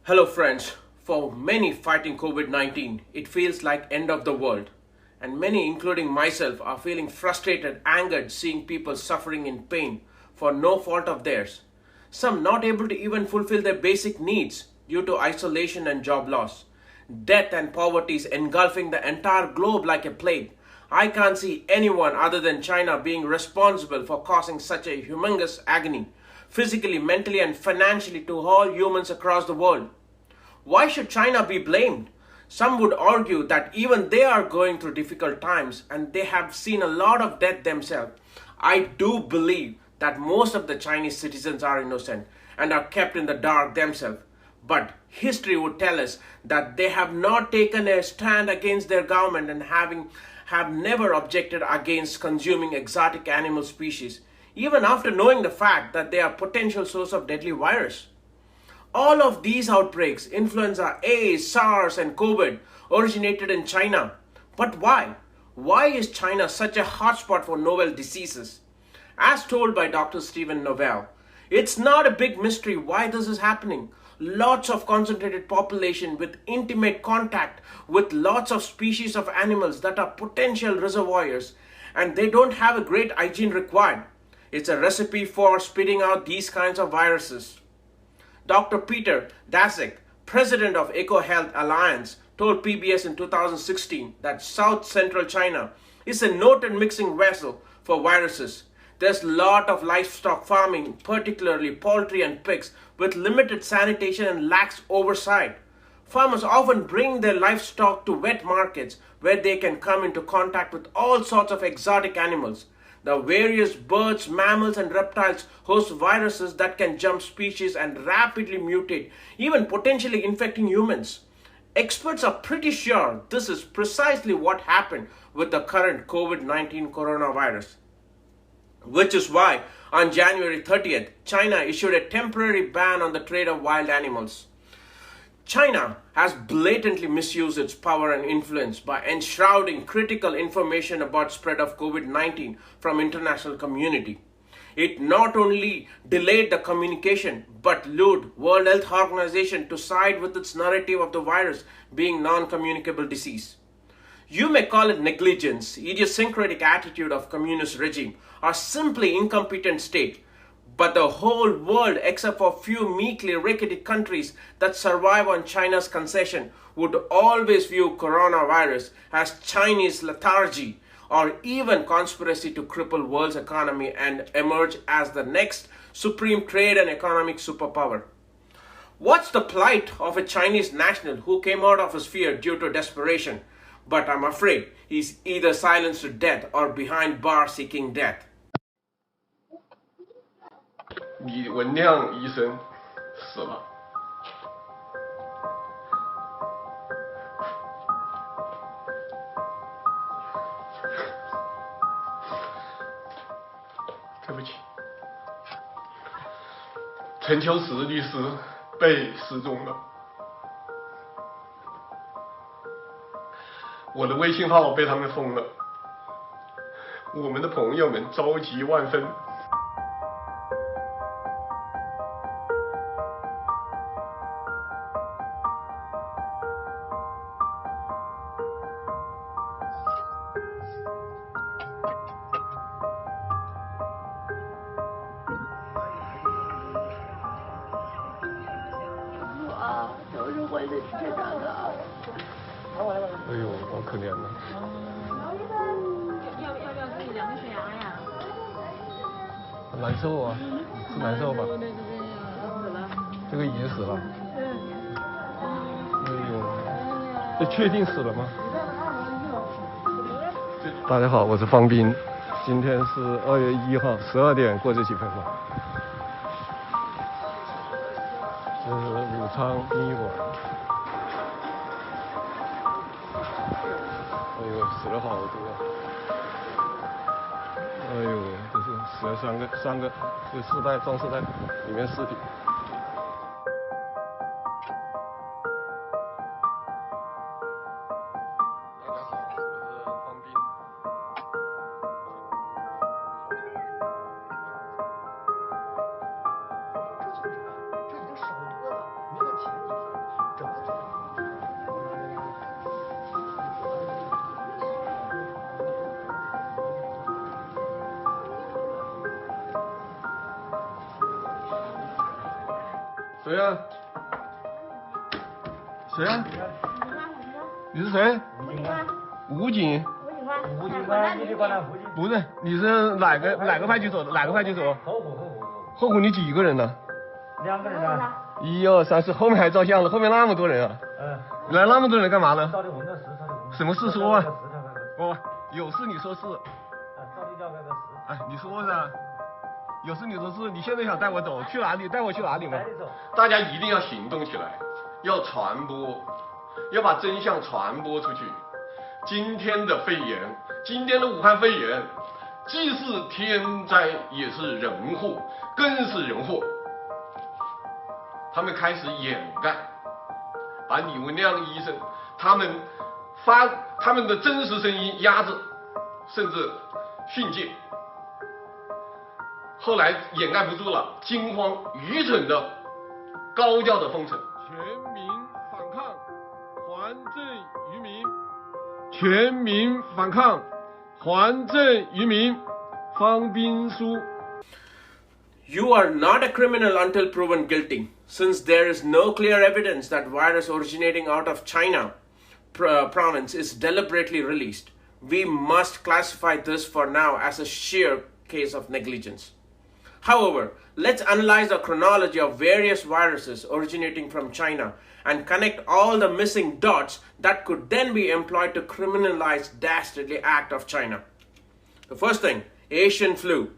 Hello friends, for many fighting COVID-19, it feels like end of the world. And many, including myself, are feeling frustrated, angered, seeing people suffering in pain for no fault of theirs. Some not able to even fulfill their basic needs due to isolation and job loss. Death and poverty is engulfing the entire globe like a plague. I can't see anyone other than China being responsible for causing such a humongous agony, physically, mentally, and financially to all humans across the world. Why should China be blamed? Some would argue that even they are going through difficult times and they have seen a lot of death themselves. I do believe that most of the Chinese citizens are innocent and are kept in the dark themselves. But history would tell us that they have not taken a stand against their government and have never objected against consuming exotic animal species, even after knowing the fact that they are potential source of deadly virus. All of these outbreaks, influenza A, SARS, and COVID, originated in China. But why? Why is China such a hotspot for novel diseases? As told by Dr. Stephen Novell, it's not a big mystery why this is happening. Lots of concentrated population with intimate contact with lots of species of animals that are potential reservoirs, and they don't have a great hygiene required. It's a recipe for spitting out these kinds of viruses. Dr. Peter Daszak, president of EcoHealth Alliance, told PBS in 2016 that South Central China is a noted mixing vessel for viruses. There's a lot of livestock farming, particularly poultry and pigs, with limited sanitation and lax oversight. Farmers often bring their livestock to wet markets where they can come into contact with all sorts of exotic animals. The various birds, mammals, and reptiles host viruses that can jump species and rapidly mutate, even potentially infecting humans. Experts are pretty sure this is precisely what happened with the current COVID-19 coronavirus. Which is why, on January 30th, China issued a temporary ban on the trade of wild animals. China has blatantly misused its power and influence by enshrouding critical information about spread of COVID-19 from international community. It not only delayed the communication, but lured World Health Organization to side with its narrative of the virus being non-communicable disease. You may call it negligence, idiosyncratic attitude of communist regime, or simply incompetent state. But the whole world, except for a few meekly rickety countries that survive on China's concession, would always view coronavirus as Chinese lethargy or even conspiracy to cripple world's economy and emerge as the next supreme trade and economic superpower. What's the plight of a Chinese national who came out of his fear due to desperation? But I'm afraid he's either silenced to death or behind bars seeking death. 李文亮医生死了。对不起，陈秋实律师被失踪了，我的微信号被他们封了，我们的朋友们着急万分。都是为了这个。哎呦，好可怜呐！要自己量个血压呀？难受啊，是难受吧？这个已经死了。哎呦，这确定死了吗？大家好，我是方斌，今天是2月1号12点过这几分吧。这是武昌殡仪馆。哎呦，死了好多。哎呦，这是死了三个，这4袋装饰袋里面尸体。大家好，我是方斌。这已经少多了，没有前几天。谁啊？谁啊？你是谁？武警。武警官，你得管他武警。不是，你是哪个派出所的？哪个派出所？后湖。后湖你几个人呢2个人啊。1、2、3、4，后面还照相了，后面那么多人啊。来那么多人干嘛呢？什么事说啊？有事你说事。哎，你说噻。有事你说事，你现在想带我走去哪里？带我去哪里吗？大家一定要行动起来，要传播，要把真相传播出去。今天的肺炎，今天的武汉肺炎，既是天灾，也是人祸，更是人祸。他们开始掩盖，把李文亮医生他们的真实声音压制，甚至训诫。后来掩盖不住了，惊慌愚蠢的高调的封城。全民反抗，还政于民。全民反抗，还政于民。方斌书。You are not a criminal until proven guilty. Since there is no clear evidence that virus originating out of China province is deliberately released, we must classify this for now as a sheer case of negligence. However, let's analyze the chronology of various viruses originating from China and connect all the missing dots that could then be employed to criminalize the dastardly act of China. The first thing, Asian flu.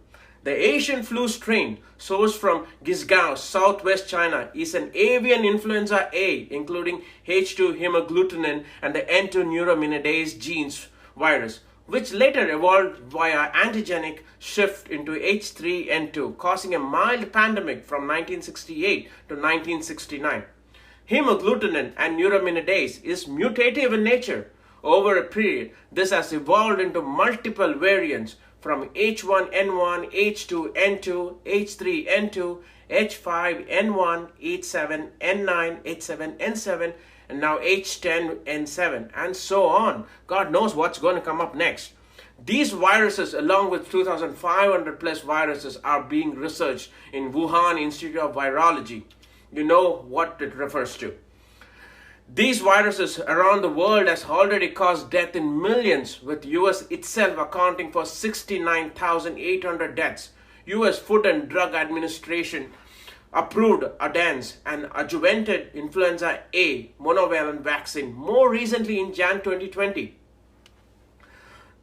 The Asian flu strain, sourced from Guizhou, southwest China, is an avian influenza A, including H2 hemagglutinin and the N2 neuraminidase genes virus, which later evolved via antigenic shift into H3N2, causing a mild pandemic from 1968 to 1969. Hemagglutinin and neuraminidase is mutative in nature. Over a period, this has evolved into multiple variants from H1N1, H2N2, H3N2, H5N1, H7N9, H7N7, and now H10N7, and so on. God knows what's going to come up next. These viruses, along with 2,500 plus viruses, are being researched in Wuhan Institute of Virology. You know what it refers to. These viruses around the world has already caused death in millions, with US itself accounting for 69,800 deaths. US Food and Drug Administration approved Adans, an adjuvanted influenza A monovalent vaccine, more recently in Jan 2020.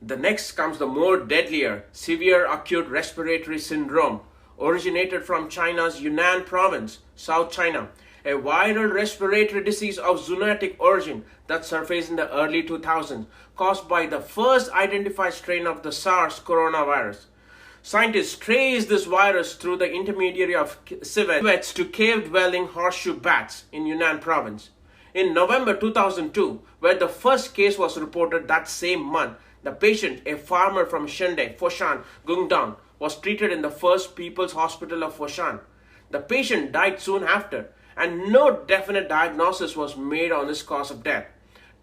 The next comes the more deadlier severe acute respiratory syndrome, originated from China's Yunnan province, South China, a viral respiratory disease of zoonotic origin that surfaced in the early 2000s, caused by the first identified strain of the SARS coronavirus. Scientists traced this virus through the intermediary of civets to cave-dwelling horseshoe bats in Yunnan province. In November 2002, where the first case was reported that same month, the patient, a farmer from Shende, Foshan, Guangdong, was treated in the First People's Hospital of Foshan. The patient died soon after, and no definite diagnosis was made on his cause of death.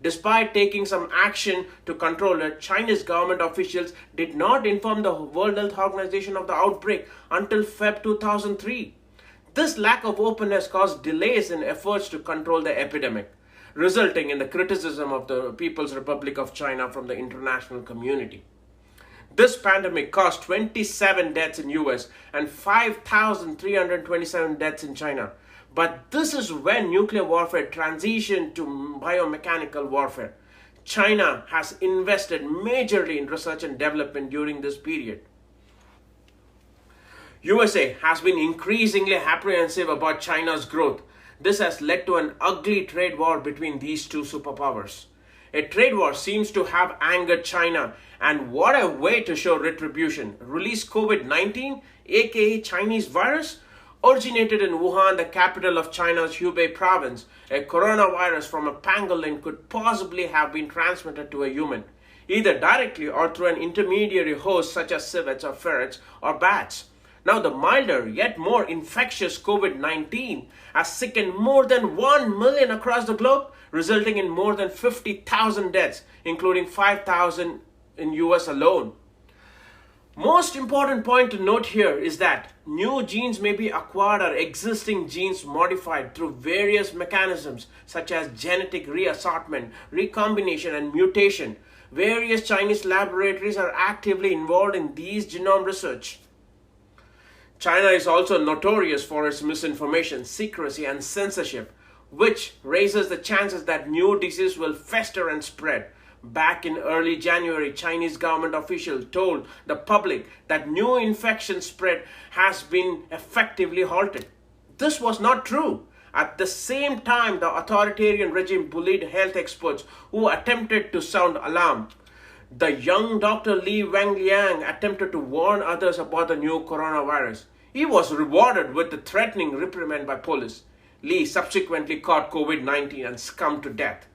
Despite taking some action to control it, Chinese government officials did not inform the World Health Organization of the outbreak until Feb 2003. This lack of openness caused delays in efforts to control the epidemic, resulting in the criticism of the People's Republic of China from the international community. This pandemic caused 27 deaths in US and 5,327 deaths in China. But this is when nuclear warfare transitioned to biomechanical warfare. China has invested majorly in research and development during this period. USA has been increasingly apprehensive about China's growth. This has led to an ugly trade war between these two superpowers. A trade war seems to have angered China, and what a way to show retribution. Release COVID-19, aka Chinese virus, originated in Wuhan, the capital of China's Hubei province. A coronavirus from a pangolin could possibly have been transmitted to a human, either directly or through an intermediary host such as civets or ferrets or bats. Now the milder yet more infectious COVID-19 has sickened more than 1 million across the globe, resulting in more than 50,000 deaths, including 5,000 in US alone. Most important point to note here is that new genes may be acquired or existing genes modified through various mechanisms such as genetic reassortment, recombination, and mutation. Various Chinese laboratories are actively involved in these genome research. China is also notorious for its misinformation, secrecy, and censorship, which raises the chances that new diseases will fester and spread. Back in early January, Chinese government officials told the public that new infection spread has been effectively halted. This was not true. At the same time, the authoritarian regime bullied health experts who attempted to sound alarm. The young Dr. Li Wenliang attempted to warn others about the new coronavirus. He was rewarded with a threatening reprimand by police. Li subsequently caught COVID-19 and succumbed to death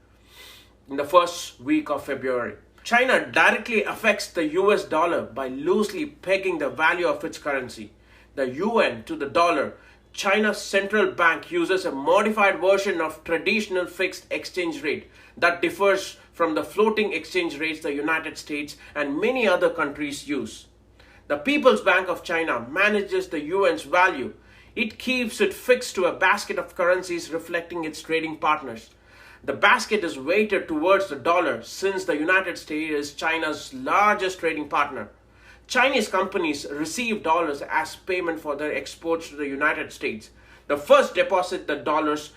in the first week of February. China directly affects the US dollar by loosely pegging the value of its currency. The yuan to the dollar, China's central bank uses a modified version of traditional fixed exchange rate that differs from the floating exchange rates the United States and many other countries use. The People's Bank of China manages the yuan's value. It keeps it fixed to a basket of currencies reflecting its trading partners. The basket is weighted towards the dollar since the United States is China's largest trading partner. Chinese companies receive dollars as payment for their exports to the United States. The firms deposit the dollars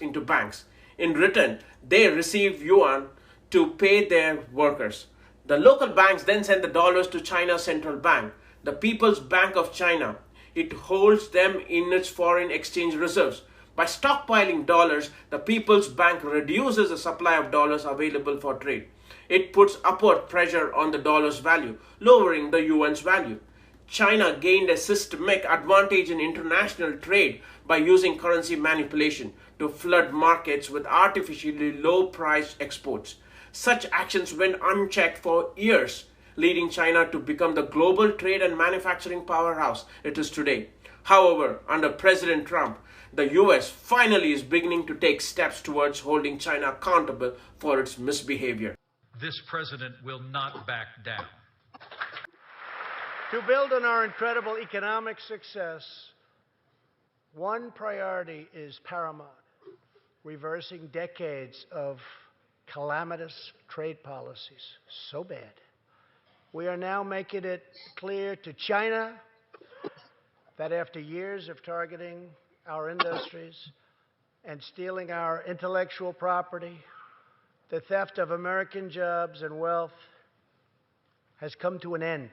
into banks. In return, they receive yuan to pay their workers. The local banks then send the dollars to China's central bank, the People's Bank of China. It holds them in its foreign exchange reserves. By stockpiling dollars, the People's Bank reduces the supply of dollars available for trade. It puts upward pressure on the dollar's value, lowering the yuan's value. China gained a systemic advantage in international trade by using currency manipulation to flood markets with artificially low-priced exports. Such actions went unchecked for years, leading China to become the global trade and manufacturing powerhouse it is today. However, under President Trump, the US finally is beginning to take steps towards holding China accountable for its misbehavior. This president will not back down. To build on our incredible economic success, one priority is paramount: reversing decades of calamitous trade policies. So bad. We are now making it clear to China that after years of targeting our industries and stealing our intellectual property, the theft of American jobs and wealth has come to an end.